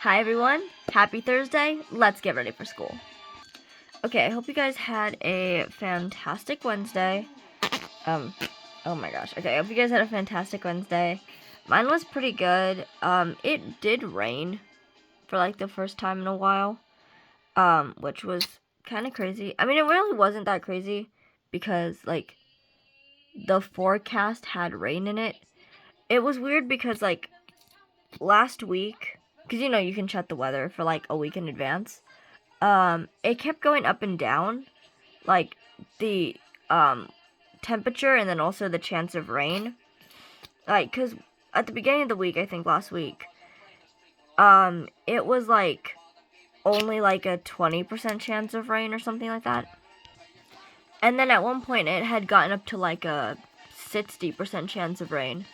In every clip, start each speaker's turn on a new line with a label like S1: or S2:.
S1: Hi everyone, happy Thursday, let's get ready for school. Okay, I hope you guys had a fantastic Wednesday. Oh my gosh, okay, I hope you guys had a fantastic Wednesday. Mine was pretty good. It did rain for like the first time in a while, which was kind of crazy. I mean, it really wasn't that crazy because like the forecast had rain in it. It was weird because like last week, because you can check the weather for like a week in advance. It kept going up and down, like the temperature and then also the chance of rain. Like, cause at the beginning of the week, I think last week, it was like only like a 20% chance of rain or something like that. And then at one point, it had gotten up to like a 60% chance of rain.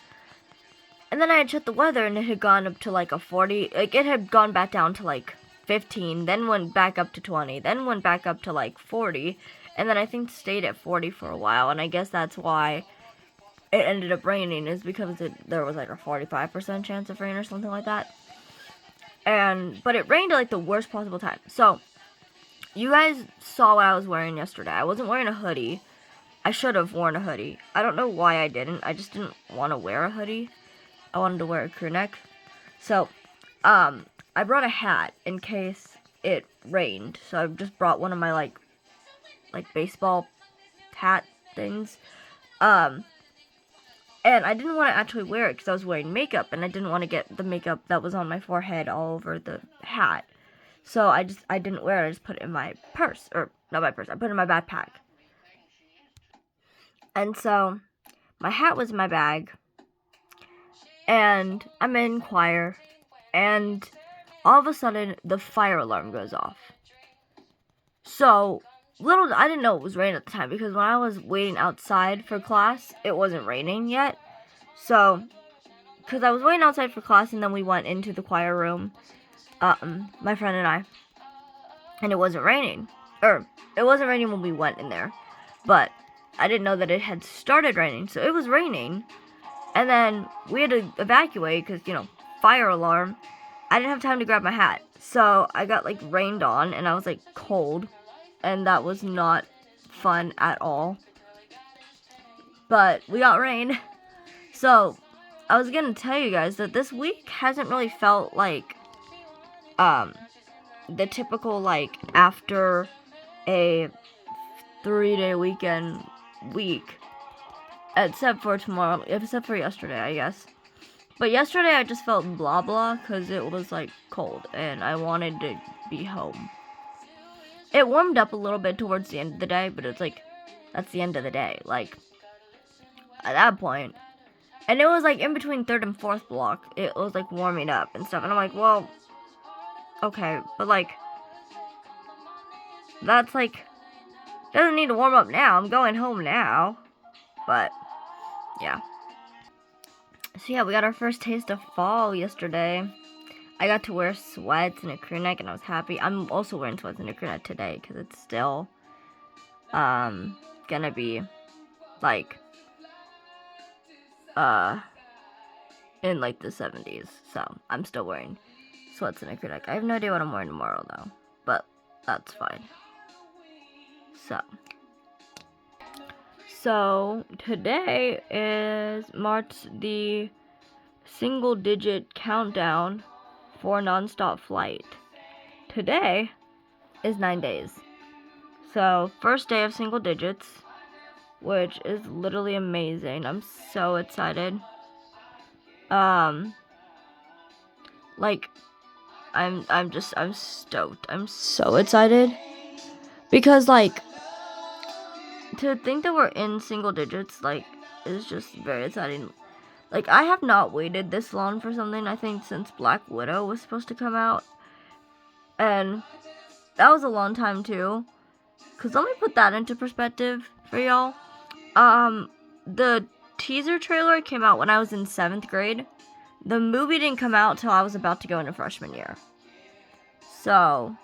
S1: And then I had checked the weather and it had gone up to like a 40, like it had gone back down to like 15, then went back up to 20, then went back up to like 40, and then I think stayed at 40 for a while, and I guess that's why it ended up raining, is because there was like a 45% chance of rain or something like that. But it rained at like the worst possible time. So, you guys saw what I was wearing yesterday. I wasn't wearing a hoodie. I should have worn a hoodie. I don't know why I didn't. I just didn't want to wear a hoodie. I wanted to wear a crew neck. So, I brought a hat in case it rained. So I just brought one of my like baseball hat things. And I didn't want to actually wear it because I was wearing makeup and I didn't want to get the makeup that was on my forehead all over the hat. So I didn't wear it. I just put it in my purse, or not my purse. I put it in my backpack. And so my hat was in my bag. And I'm in choir, and all of a sudden, the fire alarm goes off. So, I didn't know it was raining at the time, because when I was waiting outside for class, it wasn't raining yet. So, because I was waiting outside for class, and then we went into the choir room, my friend and I, and it wasn't raining. It wasn't raining when we went in there, but I didn't know that it had started raining, so it was raining. And then we had to evacuate because, fire alarm. I didn't have time to grab my hat. So I got like rained on and I was like cold. And that was not fun at all. But we got rain. So I was going to tell you guys that this week hasn't really felt like the typical like after a 3-day weekend week. Except for yesterday, I guess. But yesterday I just felt blah blah because it was like cold and I wanted to be home. It warmed up a little bit towards the end of the day, but it's like, that's the end of the day. Like, at that point. And it was like in between third and fourth block, it was like warming up and stuff. And I'm like, well, okay, but like, that's like, doesn't need to warm up now. I'm going home now. But, yeah. So yeah, we got our first taste of fall yesterday. I got to wear sweats and a crew neck and I was happy. I'm also wearing sweats and a crew neck today because it's still gonna be like in like the 70s. So I'm still wearing sweats and a crew neck. I have no idea what I'm wearing tomorrow though, but that's fine. So today marks the single-digit countdown for nonstop flight. Today is 9 days. So, first day of single digits, which is literally amazing. I'm so excited. I'm stoked. I'm so excited. Because, like, to think that we're in single digits, like, is just very exciting. Like, I have not waited this long for something, I think, since Black Widow was supposed to come out. And that was a long time, too. Because let me put that into perspective for y'all. The teaser trailer came out when I was in 7th grade. The movie didn't come out till I was about to go into freshman year. So,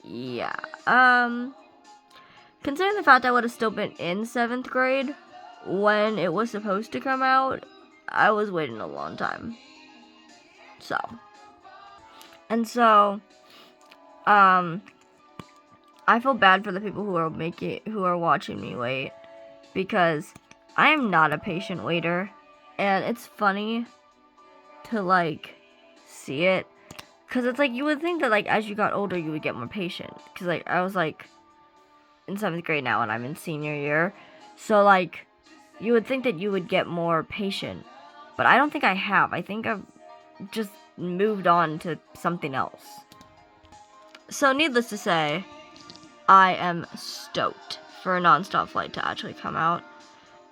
S1: yeah. Considering the fact I would have still been in 7th grade when it was supposed to come out, I was waiting a long time. So, And so, I feel bad for the people who are watching me wait, because I am not a patient waiter, and it's funny to, like, see it, because it's like, you would think that, like, as you got older, you would get more patient, because, like, I was, like, in 7th grade now, and I'm in senior year, so, like, you would think that you would get more patient, but I don't think I have. I think I've just moved on to something else. So, needless to say, I am stoked for a non-stop flight to actually come out.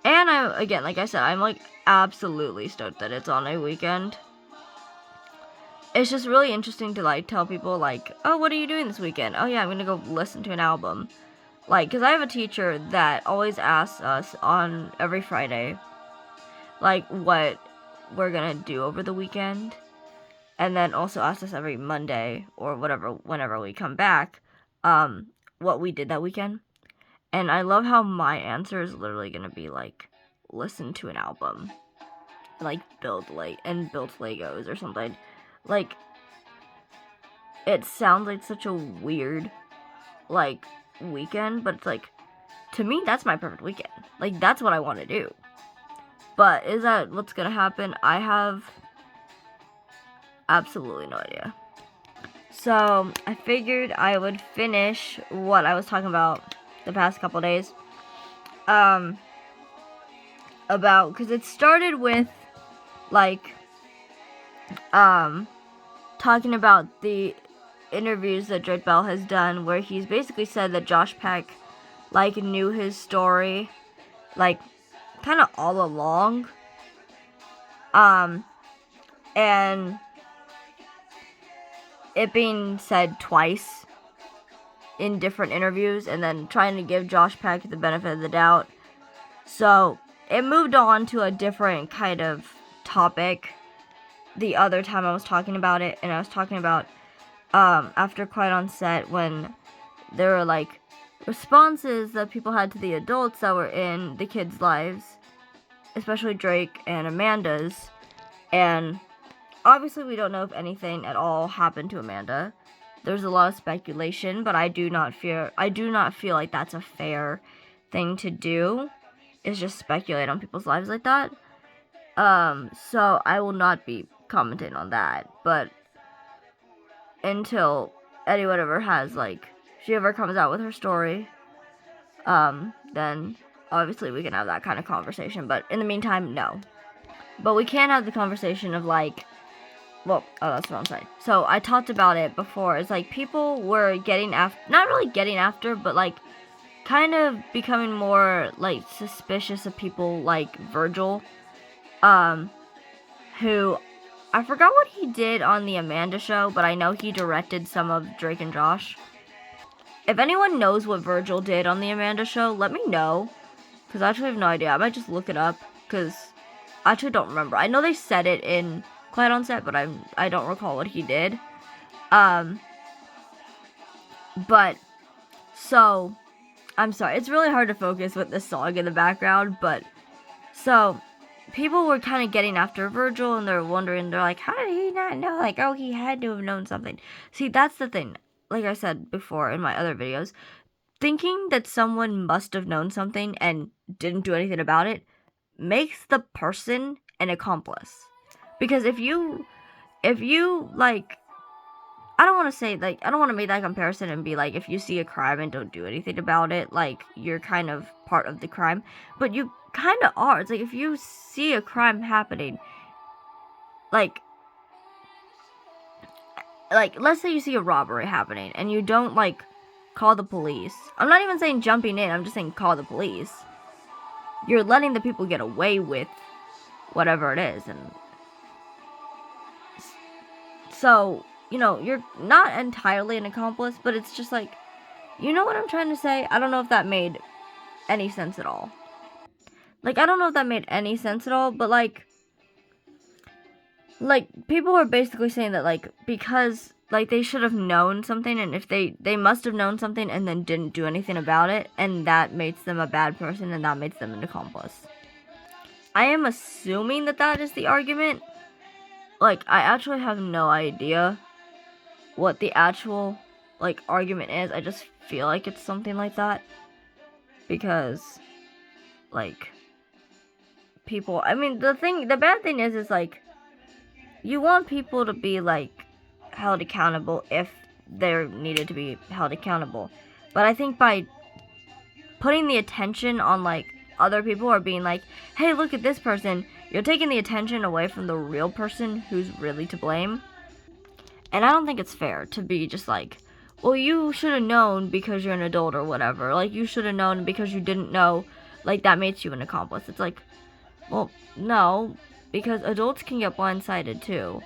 S1: And again, like I said, I'm, like, absolutely stoked that it's on a weekend. It's just really interesting to, like, tell people, like, oh, what are you doing this weekend? Oh, yeah, I'm gonna go listen to an album. Like, because I have a teacher that always asks us on every Friday, like, what we're gonna do over the weekend. And then also asks us every Monday, or whatever, whenever we come back, what we did that weekend. And I love how my answer is literally gonna be, like, listen to an album. Like, build Legos or something. Like, it sounds like such a weird, like, weekend, but it's like, to me, that's my perfect weekend. Like, that's what I want to do. But is that what's gonna happen? I have absolutely no idea. So, I figured I would finish what I was talking about the past couple days. Because it started with, like, talking about the interviews that Drake Bell has done, where he's basically said that Josh Peck, like, knew his story, like, kind of all along. And it being said twice in different interviews, and then trying to give Josh Peck the benefit of the doubt. So, it moved on to a different kind of topic the other time I was talking about it, and I was talking about, after Quiet on Set, when there were, like, responses that people had to the adults that were in the kids' lives, especially Drake and Amanda's, and obviously we don't know if anything at all happened to Amanda. There's a lot of speculation, but I do not feel like that's a fair thing to do, is just speculate on people's lives like that. So I will not be commenting on that, but until anyone ever has, like, she ever comes out with her story, then obviously we can have that kind of conversation, but in the meantime, no. But we can have the conversation of, like, that's what I'm saying. So, I talked about it before. It's like, people were not really getting after, but, like, kind of becoming more, like, suspicious of people like Virgil, who, I forgot what he did on the Amanda show, but I know he directed some of Drake and Josh. If anyone knows what Virgil did on the Amanda show, let me know, because I actually have no idea. I might just look it up, because I actually don't remember. I know they said it in Quiet on Set, but I don't recall what he did. But, so, I'm sorry, it's really hard to focus with this song in the background, but, so, people were kind of getting after Virgil, and they're wondering, they're like, how did he not know? Like, oh, he had to have known something. See, that's the thing, like I said before in my other videos, thinking that someone must have known something and didn't do anything about it makes the person an accomplice. Because if you, like, I don't want to make that comparison and be like, if you see a crime and don't do anything about it, like, you're kind of part of the crime. But you kind of are. It's like, if you see a crime happening, like, let's say you see a robbery happening, and you don't, like, call the police. I'm not even saying jumping in, I'm just saying call the police. You're letting the people get away with whatever it is, and so, you know, you're not entirely an accomplice, but it's just like, you know what I'm trying to say? I don't know if that made any sense at all. Like, I don't know if that made any sense at all, but, like, people are basically saying that, like, because, like, they should have known something, and if they must have known something and then didn't do anything about it, and that makes them a bad person, and that makes them an accomplice. I am assuming that is the argument. Like, I actually have no idea. what the actual, like, argument is. I just feel like it's something like that. Because, like, people, I mean, the bad thing is, like, you want people to be, like, held accountable if they're needed to be held accountable. But I think by putting the attention on, like, other people or being like, hey, look at this person, you're taking the attention away from the real person who's really to blame. And I don't think it's fair to be just like, well, you should have known because you're an adult or whatever. Like, you should have known because you didn't know, like, that makes you an accomplice. It's like, well, no, because adults can get blindsided too.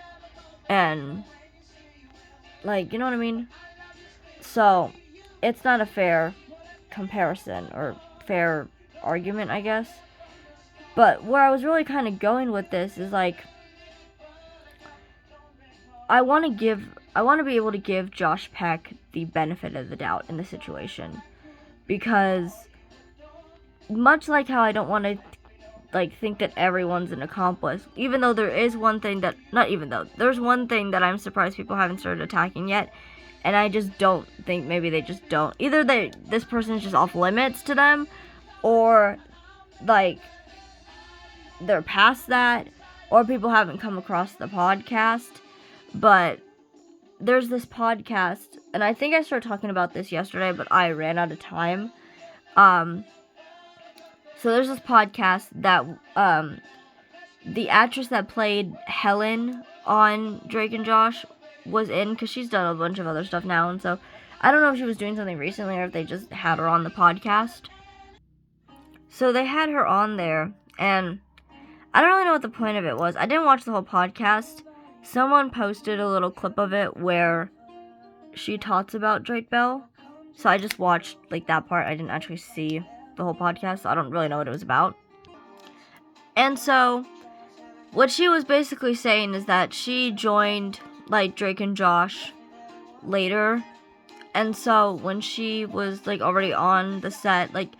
S1: And, like, you know what I mean? So, it's not a fair comparison or fair argument, I guess. But where I was really kind of going with this is, like, I want to be able to give Josh Peck the benefit of the doubt in the situation. Because much like how I don't want to, like, think that everyone's an accomplice, even though there is one thing that, there's one thing that I'm surprised people haven't started attacking yet, and I just don't think, maybe they just don't. Either this person is just off limits to them, or, like, they're past that, or people haven't come across the podcast. But there's this podcast, and I think I started talking about this yesterday, but I ran out of time. So there's this podcast that the actress that played Helen on Drake and Josh was in, because she's done a bunch of other stuff now, and so I don't know if she was doing something recently or if they just had her on the podcast. So they had her on there, and I don't really know what the point of it was. I didn't watch the whole podcast. Someone posted a little clip of it where she talks about Drake Bell. So I just watched, like, that part. I didn't actually see the whole podcast, so I don't really know what it was about. And so, what she was basically saying is that she joined, like, Drake and Josh later. And so, when she was, like, already on the set, like,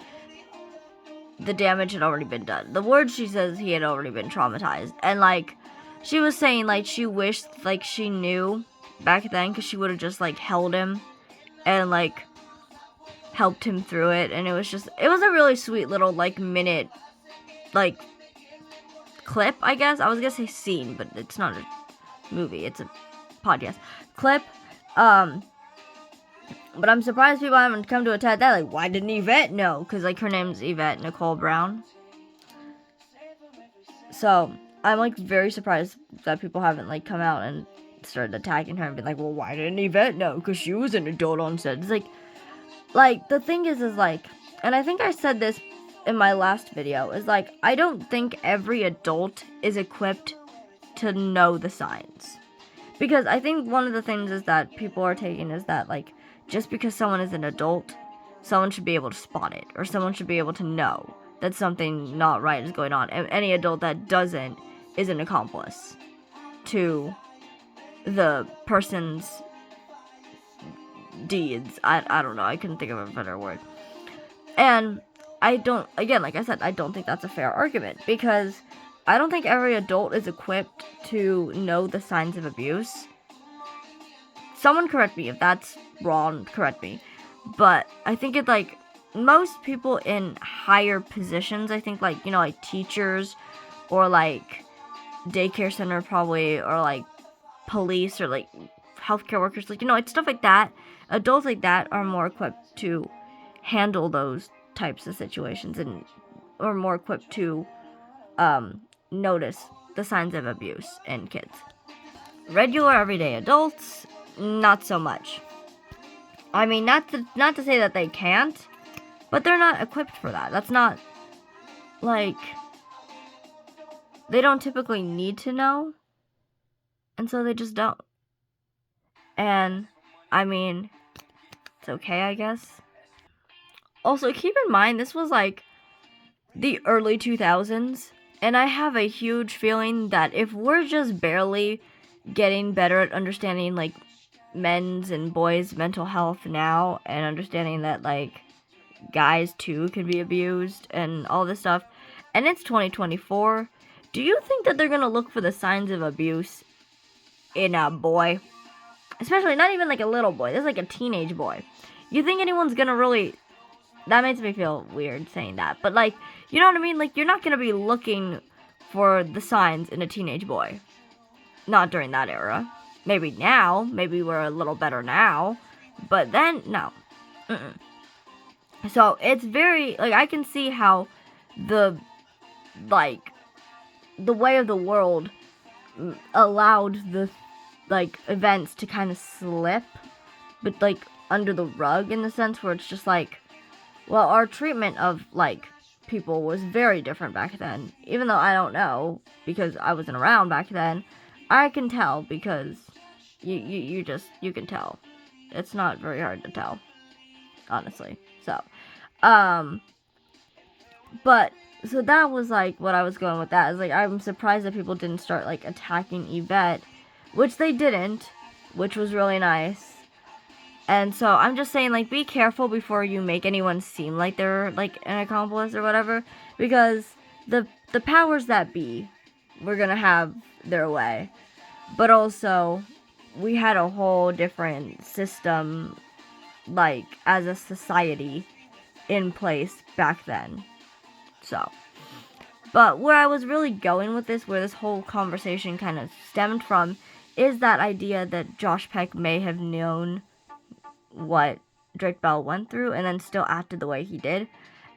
S1: the damage had already been done. The word she says, he had already been traumatized. And, like, she was saying, like, she wished, like, she knew back then, because she would have just, like, held him and, like, helped him through it. And it was a really sweet little, like, minute, like, clip, I guess. I was gonna say scene, but it's not a movie, it's a podcast. Clip. But I'm surprised people haven't come to attack that. Like, why didn't Yvette know? Because, like, her name's Yvette Nicole Brown. So I'm, like, very surprised that people haven't, like, come out and started attacking her and been like, well, why didn't Yvette know? Because she was an adult on set. It's like, the thing is, like, and I think I said this in my last video, is, like, I don't think every adult is equipped to know the signs. Because I think one of the things is that people are taking is that, like, just because someone is an adult, someone should be able to spot it, or someone should be able to know that something not right is going on. And any adult that doesn't is an accomplice to the person's deeds. I don't know, I couldn't think of a better word. And I don't, again, like I said, I don't think that's a fair argument, because I don't think every adult is equipped to know the signs of abuse. Someone correct me if that's wrong, correct me. But I think it, like, most people in higher positions, I think, like, you know, like teachers or, like, daycare center probably, or, like, police or, like, healthcare workers, like, you know, like, stuff like that. Adults like that are more equipped to handle those types of situations, and are more equipped to notice the signs of abuse in kids. Regular everyday adults, not so much. I mean, not to say that they can't, but they're not equipped for that. That's not, like, they don't typically need to know, and so they just don't. And, I mean, it's okay, I guess. Also, keep in mind, this was, like, the early 2000s, and I have a huge feeling that if we're just barely getting better at understanding, like, men's and boys' mental health now, and understanding that, like, guys, too, can be abused, and all this stuff, and it's 2024, do you think that they're gonna look for the signs of abuse in a boy? especially not even like a little boy, this is like a teenage boy. You think anyone's gonna really, that makes me feel weird saying that, but like, you know what I mean? Like, you're not gonna be looking for the signs in a teenage boy. Not during that era. Maybe now, maybe we're a little better now, but then, no. So, it's very, like, I can see how the way of the world allowed the, like, events to kind of slip, but, like, under the rug in the sense where it's just like, well, our treatment of, like, people was very different back then. Even though I don't know, because I wasn't around back then, I can tell because you can tell. It's not very hard to tell, honestly. So, but, so that was, like, what I was going with that. Is like, I'm surprised that people didn't start, like, attacking Yvette, which they didn't, which was really nice. And so, I'm just saying, like, be careful before you make anyone seem like they're, like, an accomplice or whatever, because the powers that be were gonna have their way. But also, we had a whole different system, like, as a society in place back then. So, but where I was really going with this, where this whole conversation kind of stemmed from, is that idea that Josh Peck may have known what Drake Bell went through and then still acted the way he did.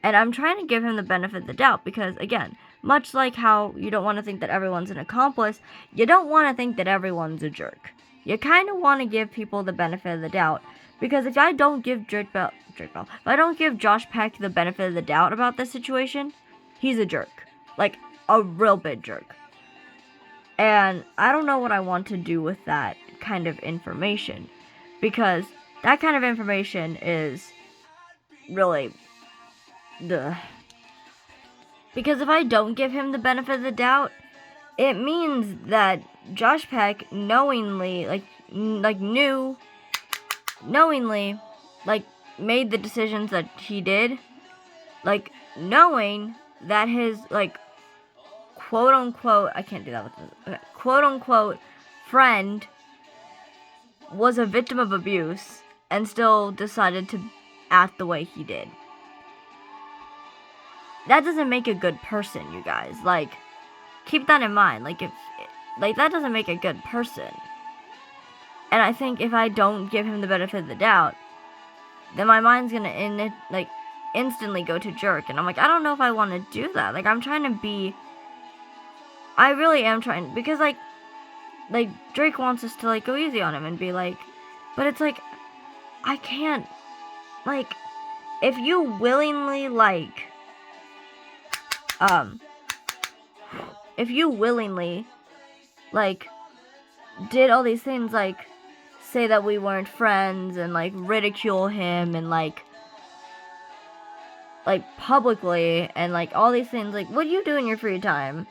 S1: And I'm trying to give him the benefit of the doubt because, again, much like how you don't want to think that everyone's an accomplice, you don't want to think that everyone's a jerk. You kind of want to give people the benefit of the doubt, because if I don't give if I don't give Josh Peck the benefit of the doubt about this situation, he's a jerk. Like, a real big jerk. And I don't know what I want to do with that kind of information, because that kind of information is really because if I don't give him the benefit of the doubt, it means that Josh Peck knowingly, knowingly, made the decisions that he did, like, knowing that his, like, quote-unquote, I can't do that with this, quote-unquote friend was a victim of abuse and still decided to act the way he did. That doesn't make a good person, you guys. Like, keep that in mind. Like, that doesn't make a good person. And I think if I don't give him the benefit of the doubt, then my mind's gonna instantly go to jerk. And I'm like, I don't know if I want to do that. Like, I really am trying, because, like, Drake wants us to, like, go easy on him and be like, but it's like, I can't, like, if you willingly, did all these things, like, say that we weren't friends and, like, ridicule him and, like, publicly and, like, all these things, like, what you do in your free time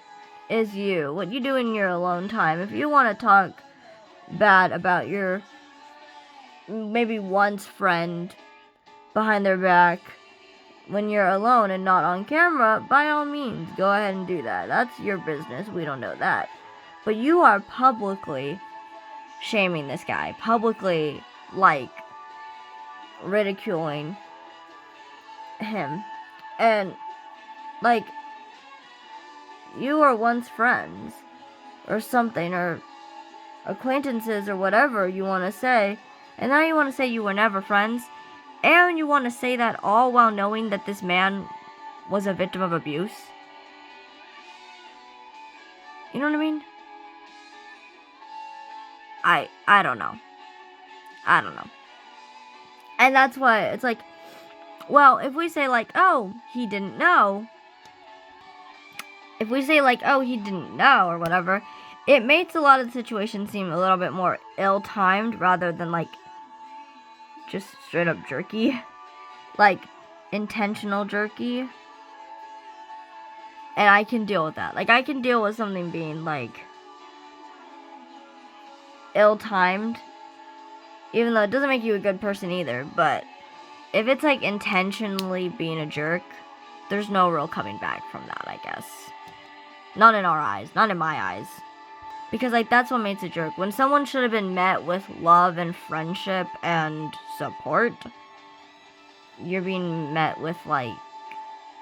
S1: is you. What you do in your alone time. If you want to talk bad about your maybe once friend behind their back when you're alone and not on camera, by all means, go ahead and do that. That's your business. We don't know that. But you are publicly shaming this guy. Publicly, like, ridiculing him. And, like, you were once friends. Or something. Or acquaintances or whatever you want to say. And now you want to say you were never friends. And you want to say that all while knowing that this man was a victim of abuse. You know what I mean? I don't know. I don't know. And that's why it's like, well, if we say like, oh, he didn't know. If we say like, oh, he didn't know or whatever, it makes a lot of the situation seem a little bit more ill-timed rather than like just straight up jerky. Like, intentional jerky. And I can deal with that. Like, I can deal with something being like ill-timed, even though it doesn't make you a good person either. But if it's like intentionally being a jerk, there's no real coming back from that, I guess. Not in our eyes, not in my eyes. Because, like, that's what makes a jerk. When someone should have been met with love and friendship and support, you're being met with, like,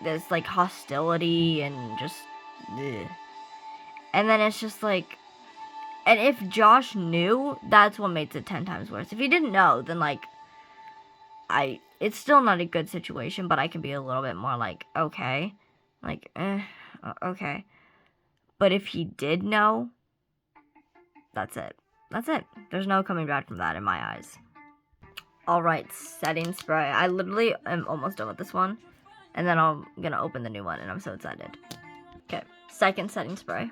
S1: this, like, hostility and just, ugh. And then it's just, like, and if Josh knew, that's what makes it 10 times worse. If he didn't know, then, like, it's still not a good situation, but I can be a little bit more, like, okay. Like, okay. But if he did know, that's it. That's it. There's no coming back from that in my eyes. Alright, setting spray. I literally am almost done with this one. And then I'm gonna open the new one, and I'm so excited. Okay, second setting spray.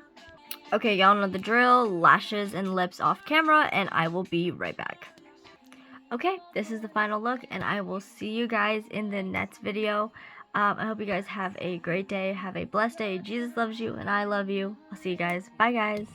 S1: Okay, y'all know the drill. Lashes and lips off camera, and I will be right back. Okay, this is the final look, and I will see you guys in the next video. I hope you guys have a great day. Have a blessed day. Jesus loves you, and I love you. I'll see you guys. Bye, guys.